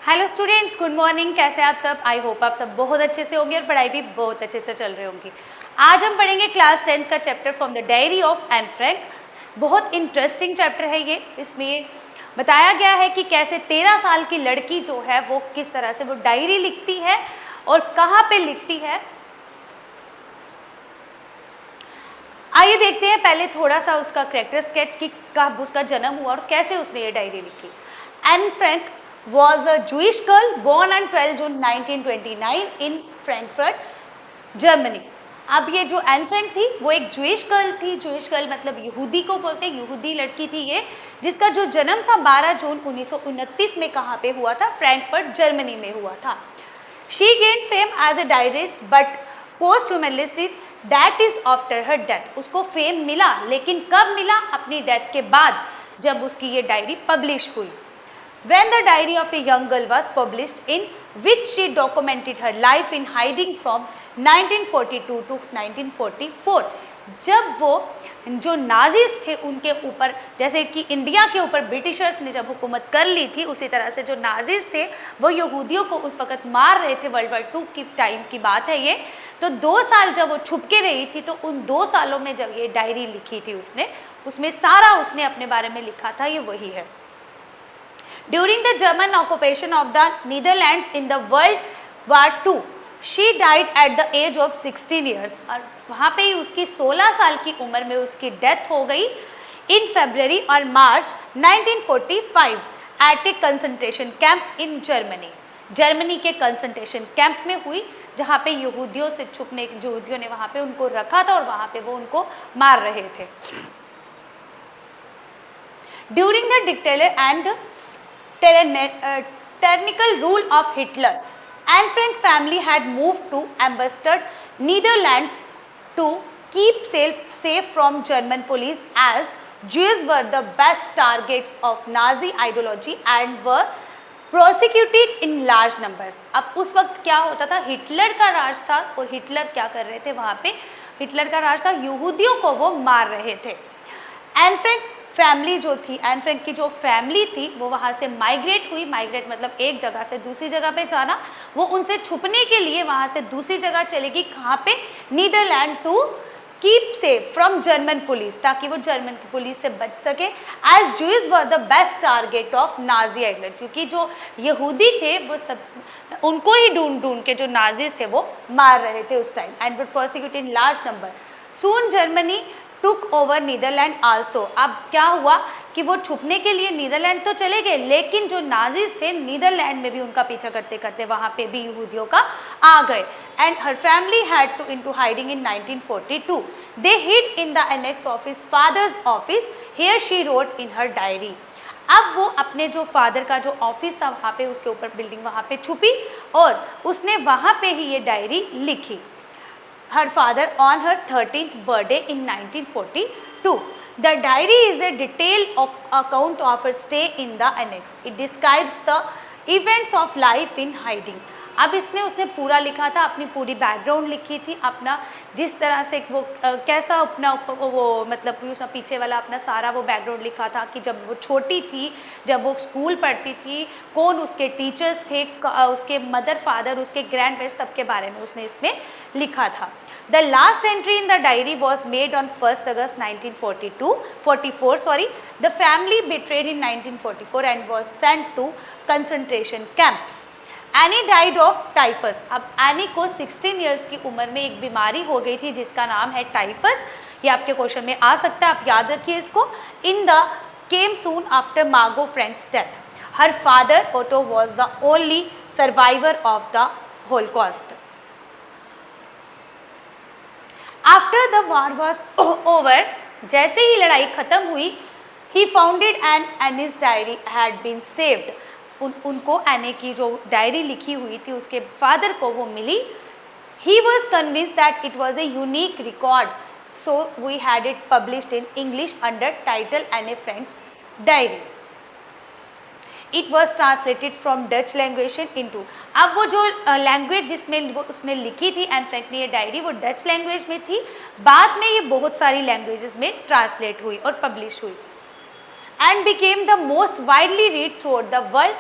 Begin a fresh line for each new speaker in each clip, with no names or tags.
Hello students, good morning. कैसे आप सब? आई होप आप सब बहुत अच्छे से होंगे और पढ़ाई भी बहुत अच्छे से चल रही होंगी। आज हम पढ़ेंगे क्लास 10th का chapter from the diary of Anne Frank. बहुत इंटरेस्टिंग चैप्टर है ये। इसमें बताया गया है कि कैसे 13 साल की लड़की जो है वो किस तरह से वो डायरी लिखती है और कहाँ पे लिखती है। आइए देखते हैं पहले थोड़ा सा उसका कैरेक्टर स्केच कि कब उसका जन्म हुआ और कैसे उसने ये डायरी लिखी। Anne Frank was a Jewish girl born on 12 June 1929 in Frankfurt, Germany। अब ये जो एन फ्रैंक थी वो एक जूइश गर्ल थी। जूइश गर्ल मतलब यहूदी को बोलते हैं, यहूदी लड़की थी ये, जिसका जो जन्म था 12 जून 1929 में कहाँ पे हुआ था? फ्रैंकफर्ट, जर्मनी में हुआ था। She gained fame as a diarist but posthumously that is after her death। उसको फेम मिला, लेकिन कब मिला? अपनी डेथ के बाद, जब उसकी ये डायरी पब्लिश हुई। When the diary of a young girl was published, in which she documented her life in hiding from 1942 to 1944, जब वो जो नाजीज थे उनके ऊपर, जैसे कि इंडिया के ऊपर ब्रिटिशर्स ने जब हुकूमत कर ली थी, उसी तरह से जो नाजीज थे वो यहूदियों को उस वक्त मार रहे थे। वर्ल्ड वॉर 2 की टाइम की बात है ये। तो 2 साल जब वो छुप के रही थी, तो उन 2 सालों में जब ये डायरी लिखी थी उसने, उसमें सारा उसने अपने बारे में लिखा था, ये वही है। During the German occupation of the Netherlands in the World War II, she died at the age of 16 years। और वहाँ पे ही उसकी 16 साल की उम्र में उसकी डेथ हो गई in February और March 1945 at a concentration camp in Germany। Germany के कंसंट्रेशन कैंप में हुई, जहाँ पे यहूदियों से छुपने, यहूदियों ने वहाँ पे उनको रखा था और वहाँ पे वो उनको मार रहे थे। During the dictator and tyrannical rule of Hitler, Anne Frank family had moved to Amsterdam, Netherlands to keep safe from German police, as Jews were the best targets of Nazi ideology and were prosecuted in large numbers। अब उस वक्त क्या होता था? Hitler का राज था और Hitler क्या कर रहे थे वहाँ पे? हिटलर का राज था, यहूदियों को वो मार रहे थे। एन फ्रैंक फैमिली जो थी, एन फ्रैंक की जो फैमिली थी वो वहाँ से माइग्रेट हुई। माइग्रेट मतलब एक जगह से दूसरी जगह पे जाना। वो उनसे छुपने के लिए वहाँ से दूसरी जगह चलेगी, कहाँ पे? Netherlands, to keep safe from German police, ताकि वो जर्मन की पुलिस से बच सके। As Jews were the best target of Nazi Hitler, क्योंकि जो यहूदी थे वो सब उनको ही ढूंढ ढूंढ के जो नाजीज थे वो मार रहे थे उस time. And were prosecuted in large number. Soon Germany took over Netherlands also. अब क्या हुआ कि वो छुपने के लिए नीदरलैंड तो चले गए, लेकिन जो नाजीज थे नीदरलैंड में भी उनका पीछा करते करते वहाँ पे भी यहूदियों का आ गए। And her family had to into hiding in 1942। They hid in the annex of his father's office, here she wrote in her diary. अब वो अपने जो फादर का जो ऑफिस था वहाँ पे, उसके ऊपर बिल्डिंग, वहाँ पे छुपी और उसने वहाँ पे ही ये डायरी लिखी। Her father on her 13th birthday in 1942. The diary is a detailed account of her stay in the annex. It describes the events of life in hiding। अब इसमें उसने पूरा लिखा था, अपनी पूरी बैकग्राउंड लिखी थी, अपना जिस तरह से वो कैसा अपना वो मतलब उसका पीछे वाला अपना सारा वो बैकग्राउंड लिखा था कि जब वो छोटी थी, जब वो स्कूल पढ़ती थी, कौन उसके टीचर्स थे, उसके मदर फादर, उसके ग्रैंड पेरेंट्स, सबके बारे में उसने इसमें लिखा था। The last entry in the diary was made on 1st August 1944 sorry। The family betrayed in 1944 and was sent to concentration camps। Any died of typhus. अब एनी को 16 ईयर्स की उम्र में एक बीमारी हो गई थी जिसका नाम है टाइफस। ये आपके क्वेश्चन में आ सकता है, आप याद रखिए इसको। In the came soon after Margot Frank's death. Her father Otto was the only survivor of the Holocaust. After the war was over, जैसे ही लड़ाई खत्म हुई, he founded and Anne's diary had been saved. उनको Anne की जो diary लिखी हुई थी उसके फादर को वो मिली। He was convinced that it was a unique record, so we had it published in English under title Anne Frank's diary. It was translated from Dutch language into. अब वो जो लैंग्वेज जिसमें वो उसने लिखी थी एन फ्रैंक ने ये डायरी, वो डच लैंग्वेज में थी। बाद में ये बहुत सारी लैंग्वेजेस में ट्रांसलेट हुई और पब्लिश हुई। And became the most widely read throughout the world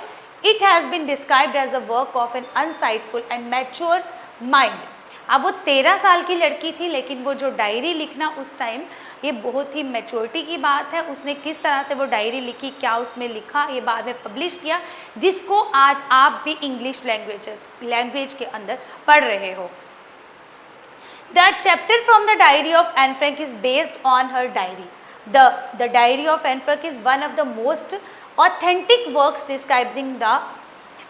It has been described as a work of an insightful and mature mind. अब वो 13 साल की लड़की थी, लेकिन वो जो डायरी लिखना उस टाइम, ये बहुत ही मैच्योरिटी की बात है. उसने किस तरह से वो डायरी लिखी, क्या उसमें लिखा, ये बाद में पब्लिश किया, जिसको आज आप भी इंग्लिश लैंग्वेज के अंदर पढ़ रहे हो. The chapter from the diary of Anne Frank is based on her diary. The diary of Anne Frank is one of the most authentic works describing the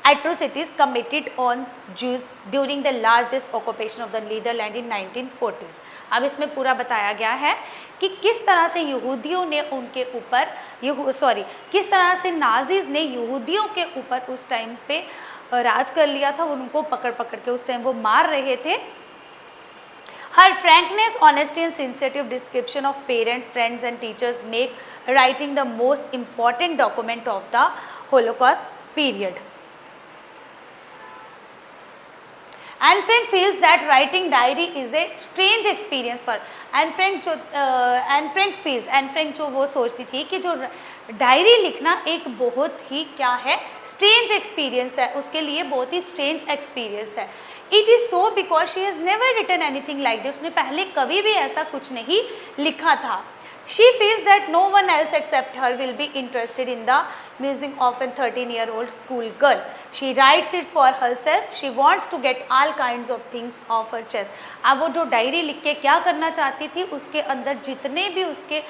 atrocities committed on Jews during the largest occupation of the Netherlands in 1940s. अब इसमें पूरा बताया गया है कि किस तरह से यहूदियों ने उनके ऊपर किस तरह से नाजीज ने यहूदियों के ऊपर उस टाइम पे राज कर लिया था. उनको पकड़ के उस टाइम वो मार रहे थे. Her frankness, honesty and sensitive description of parents, friends and teachers make writing the most important document of the Holocaust period. Anne Frank feels that writing diary is a strange experience for Anne Frank. जो वो सोचती थी कि जो diary लिखना एक बहुत ही क्या है, स्ट्रेंज एक्सपीरियंस है, उसके लिए बहुत ही स्ट्रेंज एक्सपीरियंस है. It is so because she has never written anything like this. उसने पहले कभी भी ऐसा कुछ नहीं लिखा था. She feels that no one else except her will be interested in the musing of a 13-year-old school girl. She writes it for herself. She wants to get all kinds of things off her chest. अब वो जो diary लिख के क्या करना चाहती थी, उसके अंदर जितने भी उसके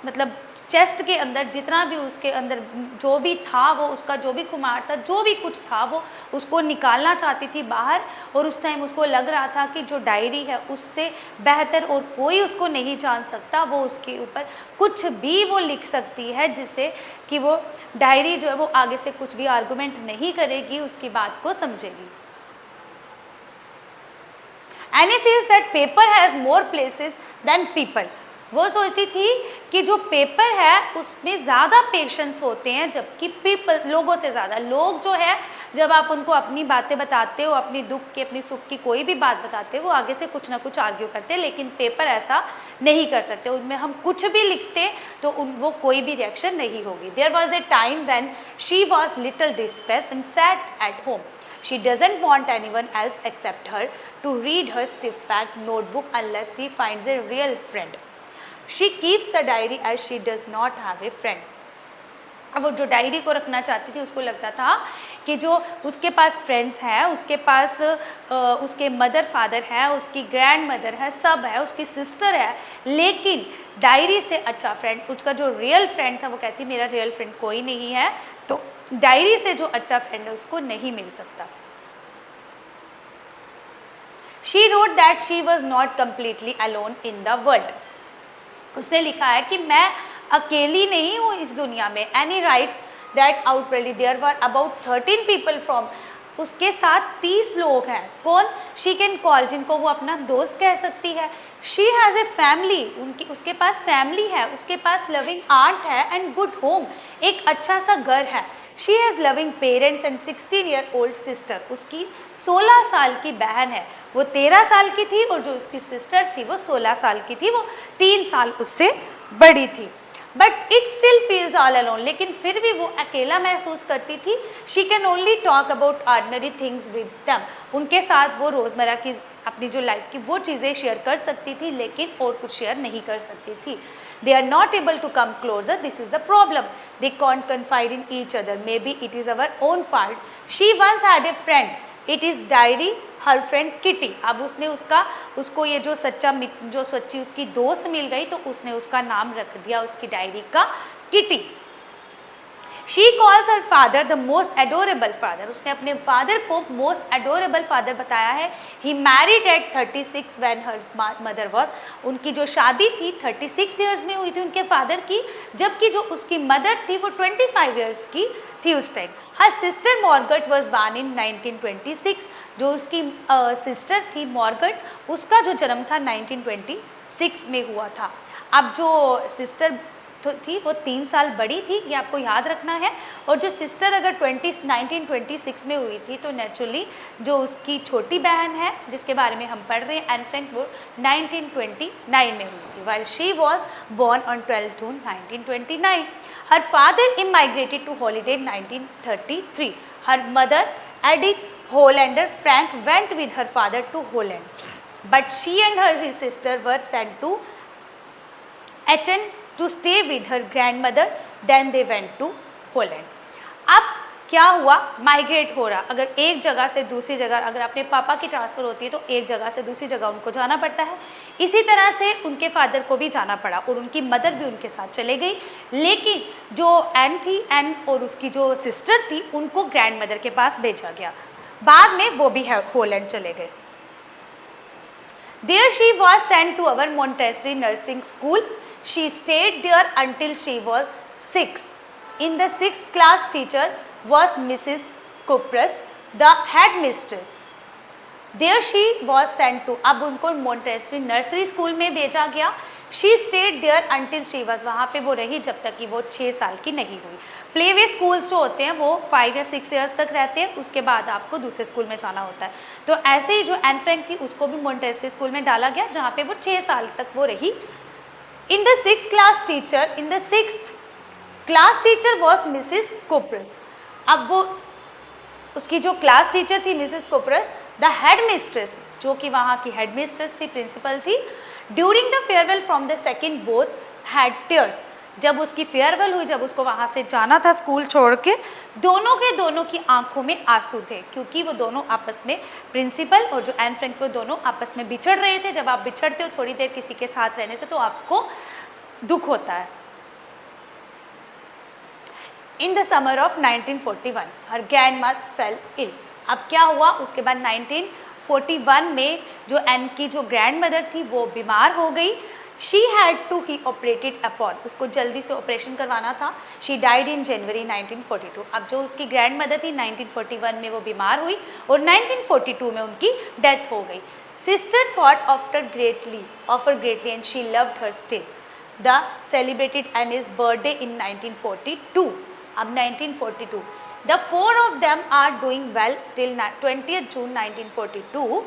मतलब चेस्ट के अंदर जितना भी उसके अंदर जो भी था, वो उसका जो भी खुमार था, जो भी कुछ था, वो उसको निकालना चाहती थी बाहर. और उस टाइम उसको लग रहा था कि जो डायरी है उससे बेहतर और कोई उसको नहीं जान सकता. वो उसके ऊपर कुछ भी वो लिख सकती है, जिससे कि वो डायरी जो है वो आगे से कुछ भी आर्गूमेंट नहीं करेगी, उसकी बात को समझेगी. Annie feels that paper has more places than people. वो सोचती थी कि जो पेपर है उसमें ज़्यादा पेशेंस होते हैं, जबकि पीपल लोगों से ज़्यादा. लोग जो है जब आप उनको अपनी बातें बताते हो, अपनी दुख की अपनी सुख की कोई भी बात बताते हो, वो आगे से कुछ ना कुछ आर्ग्यू करते हैं, लेकिन पेपर ऐसा नहीं कर सकते. उनमें हम कुछ भी लिखते तो वो कोई भी रिएक्शन नहीं होगी. There was a time when she was little distressed and sat at home. She doesn't want anyone else except her to read her stiff-packed notebook unless he finds a real friend. She keeps a diary as she does not have a friend. अब वो जो diary को रखना चाहती थी, उसको लगता था कि जो उसके पास फ्रेंड्स हैं, उसके पास उसके मदर फादर है, उसकी ग्रैंड मदर है, सब है, उसकी सिस्टर है, लेकिन डायरी से अच्छा फ्रेंड, उसका जो रियल फ्रेंड था, वो कहती मेरा रियल फ्रेंड कोई नहीं है, तो डायरी से जो अच्छा फ्रेंड है उसको नहीं मिल सकता. She wrote that she was not completely alone in the world. उसने लिखा है कि मैं अकेली नहीं हूँ इस दुनिया में. Annie writes that outwardly there were about 13 people from, उसके साथ 30 लोग हैं. कौन? She can call, जिनको वो अपना दोस्त कह सकती है. She has a family, उसके पास फैमिली है, उसके पास लविंग आंट है एंड गुड होम, एक अच्छा सा घर है. She has loving parents and 16-year-old sister. उसकी 16 साल की बहन है. वो 13 साल की थी और जो उसकी सिस्टर थी वो 16 साल की थी. वो 3 साल उससे बड़ी थी. But it still feels all alone. लेकिन फिर भी वो अकेला महसूस करती थी. She can only talk about ordinary things with them. उनके साथ वो रोज़मर्रा की अपनी जो लाइफ की वो चीज़ें शेयर कर सकती थी, लेकिन और कुछ शेयर नहीं कर सकती थी. They are not able to come closer. This is the problem. They can't confide in each other. Maybe it is our own fault. She once had a friend. It is diary. Her friend Kitty. अब उसको ये जो सच्ची उसकी दोस्त मिल गई, तो उसने उसका नाम रख दिया उसकी डायरी का kitty. She calls her father the most adorable father. उसने अपने फादर को most adorable father बताया है. He married at 36 when her mother was. उनकी जो शादी थी 36 years में हुई थी उनके फादर की, जबकि जो उसकी मदर थी वो 25 years की थी उस time. Her sister Margaret was born in 1926. जो उसकी सिस्टर थी मॉर्गट, उसका जो जन्म था 1926 में हुआ था. अब जो सिस्टर थी वो 3 साल बड़ी थी, ये आपको याद रखना है। और जो सिस्टर अगर 1926 में हुई थी तो नेचुरली जो उसकी छोटी बहन है जिसके बारे में हम पढ़ रहे हैं एन फ्रैंक, वो 1929 में हुई थी, while she was born on 12 June 1929. Her father immigrated to holiday in 1933. Her mother Edith Hollander Frank went with her father to Holland, but she and his sister were sent to Aachen to stay with her grandmother. Then they went to Holland. अब क्या हुआ, migrate हो रहा, अगर एक जगह से दूसरी जगह, अगर अपने पापा की ट्रांसफ़र होती है तो एक जगह से दूसरी जगह उनको जाना पड़ता है। इसी तरह से उनके फादर को भी जाना पड़ा और उनकी मदर भी उनके साथ चले गई। लेकिन जो एन थी, एन और उसकी जो सिस्टर थी, उनको ग्रैंड मदर के पास भेजा गया। बाद में वो भी होलैंड चले गए। There she was sent to our Montessori nursing school. She stayed there until she was 6. In the 6th class, teacher was Mrs. Kupras, the headmistress. There she was sent to, अब उनको Montessori nursery school में भेजा गया। She stayed there until she was, वहाँ पे वो रही जब तक कि वो 6 साल की नहीं हुई। प्ले वे स्कूल्स जो होते हैं वो 5 या 6 ईयर्स तक रहते हैं, उसके बाद आपको दूसरे स्कूल में जाना होता है। तो ऐसे ही जो एन फ्रैंक थी उसको भी मोंटेसरी स्कूल में डाला गया जहाँ पे वो 6 साल तक वो रही। In the 6th class teacher, in the 6th class teacher was Mrs Kuperus. अब वो उसकी जो क्लास टीचर थी Mrs Kuperus, the headmistress, जो कि वहाँ की हेड मिस्ट्रेस थी, प्रिंसिपल थी। During the farewell from the second both had tears. जब उसकी फेयरवेल हुई, जब उसको वहाँ से जाना था स्कूल छोड़ के, दोनों की आंखों में आंसू थे, क्योंकि वो दोनों आपस में, प्रिंसिपल और जो एन फ्रैंक, वो दोनों आपस में बिछड़ रहे थे। जब आप बिछड़ते हो थोड़ी देर किसी के साथ रहने से तो आपको दुख होता है। In the summer of 1941 her grandmother fell ill. अब क्या हुआ, उसके बाद 1941 में जो एन की जो ग्रैंड मदर थी वो बीमार हो गई। She had to be operated upon, उसको जल्दी से ऑपरेशन करवाना था। She died in January 1942। अब जो उसकी ग्रैंड मदर थी 1941 में वो बीमार हुई और 1942 में उनकी डेथ हो गई। Sister thought of greatly and she loved her still. The celebrated Annie's birthday in 1942। अब 1942, the 4 of them are doing well till 20th June 1942.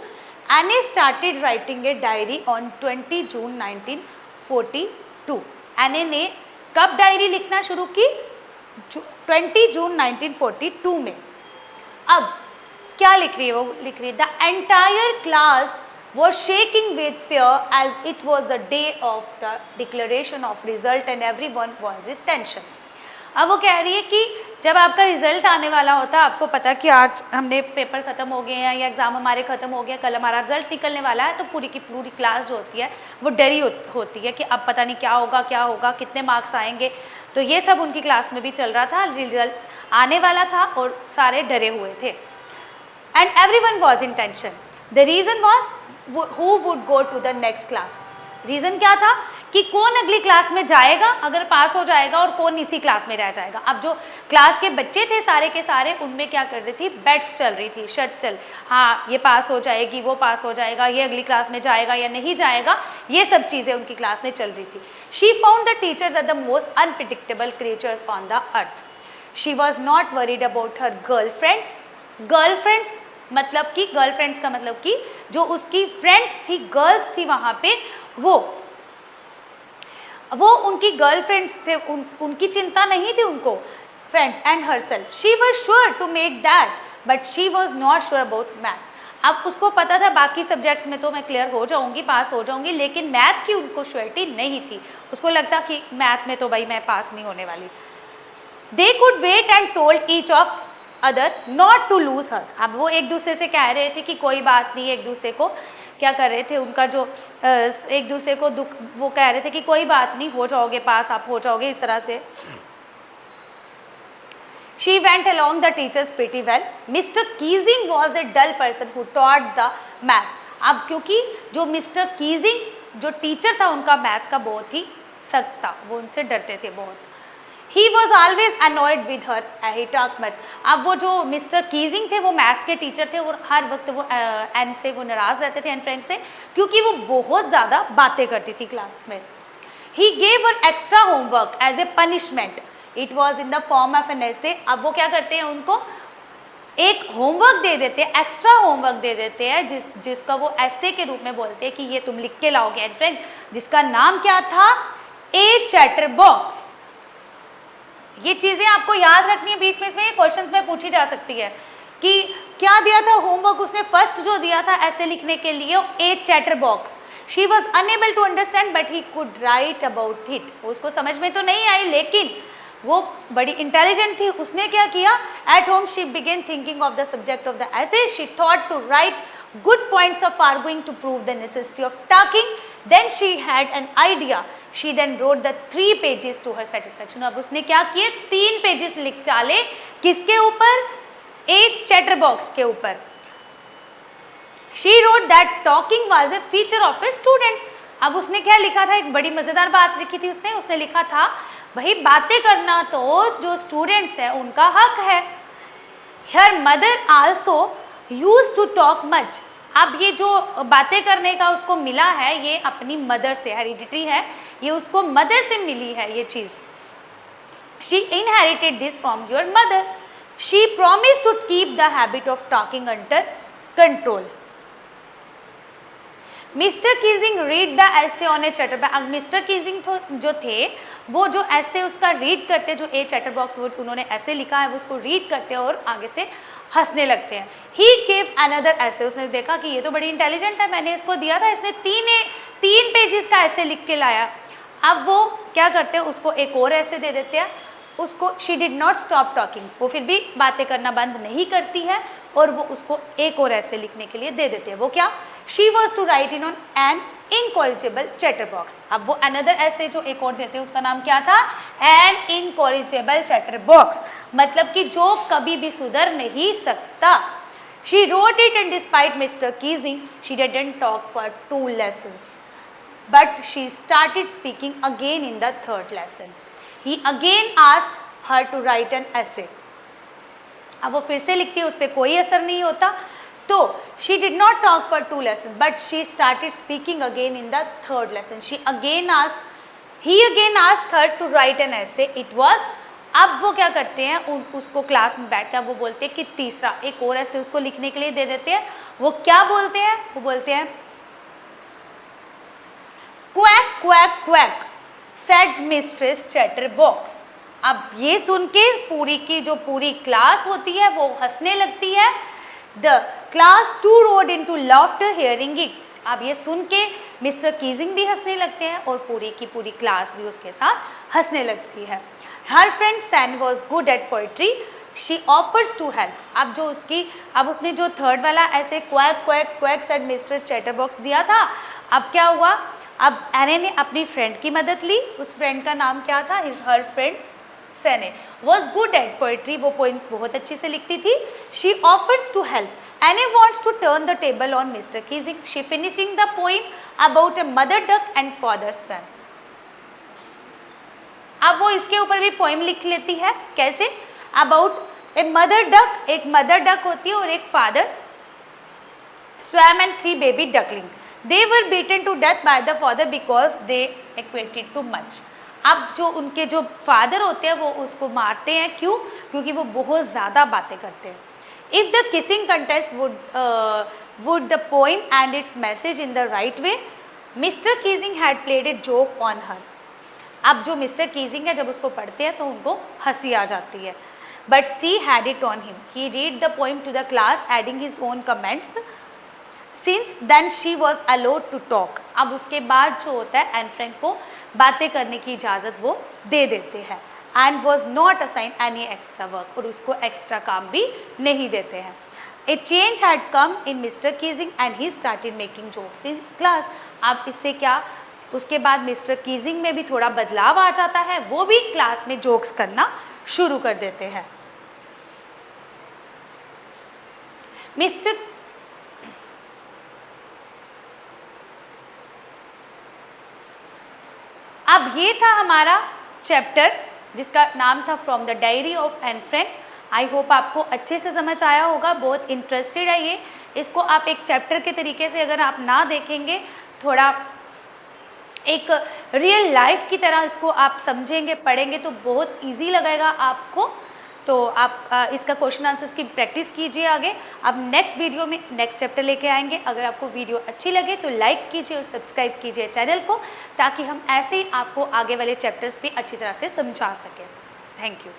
Annie started writing a diary on 20 June 1942. Annie ने कब diary लिखना शुरू की? 20 जून 1942 में। अब क्या लिख रही है वो? लिख रही है, the entire class was shaking with fear as it was the day of the declaration of result and everyone was in tension. अब वो कह रही है कि जब आपका रिजल्ट आने वाला होता है, आपको पता कि आज हमने पेपर ख़त्म हो गए हैं या एग्ज़ाम हमारे ख़त्म हो गया, कल हमारा रिजल्ट निकलने वाला है, तो पूरी की पूरी क्लास जो होती है वो डरी होती है कि अब पता नहीं क्या होगा, कितने मार्क्स आएंगे। तो ये सब उनकी क्लास में भी चल रहा था, रिजल्ट आने वाला था और सारे डरे हुए थे। And everyone was in tension. The reason was who would go to the next class. Reason क्या था कि कौन अगली क्लास में जाएगा अगर पास हो जाएगा और कौन इसी क्लास में रह जाएगा। अब जो क्लास के बच्चे थे सारे के सारे, उनमें क्या कर रही थी, बेट्स चल रही थी, शर्त चल, हाँ ये पास हो जाएगी, वो पास हो जाएगा, ये अगली क्लास में जाएगा या नहीं जाएगा, ये सब चीज़ें उनकी क्लास में चल रही थी। She found the teachers are the most unpredictable creatures on the earth. She was not worried about her girlfriends मतलब कि गर्लफ्रेंड्स का मतलब कि जो उसकी फ्रेंड्स थी, गर्ल्स थी वहाँ पे, वो उनकी गर्लफ्रेंड्स थे, उनकी चिंता नहीं थी उनको, friends and herself. She was sure to make that but she was not sure about maths. अब उसको पता था बाकी सब्जेक्ट्स में तो मैं क्लियर हो जाऊंगी, पास हो जाऊंगी, लेकिन मैथ की उनको श्योरिटी नहीं थी। उसको लगता कि मैथ में तो भाई मैं पास नहीं होने वाली। They could wait and told each of other not to lose her. अब वो एक दूसरे से कह रहे थे कि कोई बात नहीं, एक दूसरे को क्या कर रहे थे, उनका जो एक दूसरे को दुख, वो कह रहे थे कि कोई बात नहीं, हो जाओगे पास, आप हो जाओगे, इस तरह से। She went along the teachers pretty well. Mr. Keesing was a dull person who taught the math. अब क्योंकि जो मिस्टर कीजिंग जो टीचर था उनका मैथ्स का बहुत ही सख्त था, वो उनसे डरते थे बहुत। He was always annoyed with her. He talked much. अब वो जो मिस्टर कीजिंग थे वो मैथ्स के टीचर थे और हर वक्त वो एन से वो नाराज़ रहते थे, एन फ्रैंक से, क्योंकि वो बहुत ज़्यादा बातें करती थी क्लास में। He gave her extra homework as a punishment. It was in the form of an essay. अब वो क्या करते हैं, उनको एक होमवर्क दे देते हैं, एक्स्ट्रा होमवर्क दे देते हैं, जिसका वो ऐसे के रूप में बोलते हैं कि ये तुम लिख के लाओगे एंड फ्रेंड, जिसका नाम क्या था, ए चैटर बॉक्स। ये चीजें आपको याद रखनी है, बीच में इसमें क्वेश्चंस में पूछी जा सकती है कि क्या दिया था होमवर्क उसने, फर्स्ट जो दिया था ऐसे लिखने के लिए, a chatterbox. She was unable to understand but he could write about it. उसको समझ में तो नहीं आई, लेकिन वो बड़ी इंटेलिजेंट थी। उसने क्या किया, at home she begin thinking of the subject of the essay, she thought to write good points of arguing to prove the necessity of talking, then she had an idea, she then wrote the 3 pages to her satisfaction. अब उसने क्या किए, 3 pages लिख डाले, किसके ऊपर, एक chatter box के ऊपर। She wrote that talking was a feature of a student. अब उसने क्या लिखा था, एक बड़ी मजेदार बात लिखी थी उसने लिखा था, भाई बातें करना तो जो स्टूडेंट्स है उनका हक है। Her mother also use to talk much. अब ये जो बातें करने का उसको मिला है, ये अपनी मदर से, हेरिडिटरी है, ये उसको मदर से मिली है ये चीज। She inherited this from your mother. She promise to keep the habit of talking under control. Mr Keesing read the essay on a chatterbox. Mr Keesing जो थे, वो जो ऐसे उसका रीड करते, जो ए चैटर बॉक्स वो उन्होंने ऐसे लिखा है, वो उसको रीड करते हैं और आगे से हंसने लगते हैं। ही गेव अनदर ऐसे, उसने देखा कि ये तो बड़ी इंटेलिजेंट है, मैंने इसको दिया था, इसने 3 पेजेस का ऐसे लिख के लाया। अब वो क्या करते हैं, उसको एक और ऐसे दे देते हैं उसको। She did not stop talking, वो फिर भी बातें करना बंद नहीं करती है और वो उसको एक और ऐसे लिखने के लिए दे देते हैं। वो क्या, she was to write in on an incorrigible chatterbox. अब वो अनदर ऐसे जो एक और देते हैं उसका नाम क्या था, एन इनकॉरिजेबल चैटर बॉक्स, मतलब कि जो कभी भी सुधर नहीं सकता। She wrote it and despite mister Keesing she didn't talk for 2 lessons, but she started speaking again in the 3rd lesson. He again asked her to write an essay. अब वो फिर से लिखती है, उस पर कोई असर नहीं होता। तो she did not talk for 2 lessons, but she started speaking again in the 3rd lesson. He again asked her to write an essay. It was, अब वो क्या करते हैं, उसको क्लास में बैठ कर वो बोलते हैं कि तीसरा एक और ऐसे उसको लिखने के लिए दे देते हैं। वो क्या बोलते हैं, वो बोलते हैं, quack quack quack said mistress chatter box. अब ये सुन के पूरी की जो पूरी क्लास होती है वो हंसने लगती है। The class too roared into laughter hearing it. अब ये सुन के मिस्टर कीजिंग भी हंसने लगते हैं और पूरी की पूरी क्लास भी उसके साथ हंसने लगती है। Her friend Sanne was good at poetry, she offers to help. अब जो उसकी, अब उसने जो 3rd वाला ऐसे quack quack quack said mister chatterbox दिया था, अब क्या हुआ, अब एने ने अपनी फ्रेंड की मदद ली। उस फ्रेंड का नाम क्या था, her friend Sanne was good at poetry, वो पोइम्स बहुत अच्छी से लिखती थी। She offers to help, Anne wants to turn the table on Mr Keesing, she finishing the poem about a mother duck and father swan. अब वो इसके ऊपर भी पोइम लिख लेती है, कैसे, अबाउट ए मदर डक, एक मदर डक होती है और एक father swum and 3 baby duckling. They were beaten to death by the father because they equated too much. अब जो उनके जो फादर होते हैं वो उसको मारते हैं, क्यों, क्योंकि वो बहुत ज़्यादा बातें करते हैं। If the kissing contest would the poem and its message in the right way, Mr. Keesing had played a joke on her. अब जो मिस्टर कीजिंग है जब उसको पढ़ते हैं तो उनको हंसी आ जाती है। But she had it on him. He read the poem to the class, adding his own comments. Since then she was allowed to talk. अब उसके बाद जो होता है एन फ्रैंक को बातें करने की इजाज़त वो दे देते हैं। And was not assign any extra work, और उसको एक्स्ट्रा काम भी नहीं देते हैं। ए change had come in mister Keesing and he started making jokes in class. अब इससे क्या, उसके बाद मिस्टर कीजिंग में भी थोड़ा बदलाव आ जाता है, वो भी क्लास में जोक्स करना शुरू कर देते हैं। मिस्टर अब ये था हमारा चैप्टर जिसका नाम था from the diary of Anne Frank. I hope आपको अच्छे से समझ आया होगा, बहुत इंटरेस्टेड है ये। इसको आप एक चैप्टर के तरीके से अगर आप ना देखेंगे, थोड़ा एक रियल लाइफ की तरह इसको आप समझेंगे, पढ़ेंगे तो बहुत इजी लगेगा आपको। तो आप इसका क्वेश्चन आंसर्स की प्रैक्टिस कीजिए आगे। अब नेक्स्ट वीडियो में नेक्स्ट चैप्टर लेके आएंगे। अगर आपको वीडियो अच्छी लगे तो लाइक कीजिए और सब्सक्राइब कीजिए चैनल को, ताकि हम ऐसे ही आपको आगे वाले चैप्टर्स भी अच्छी तरह से समझा सकें। Thank you.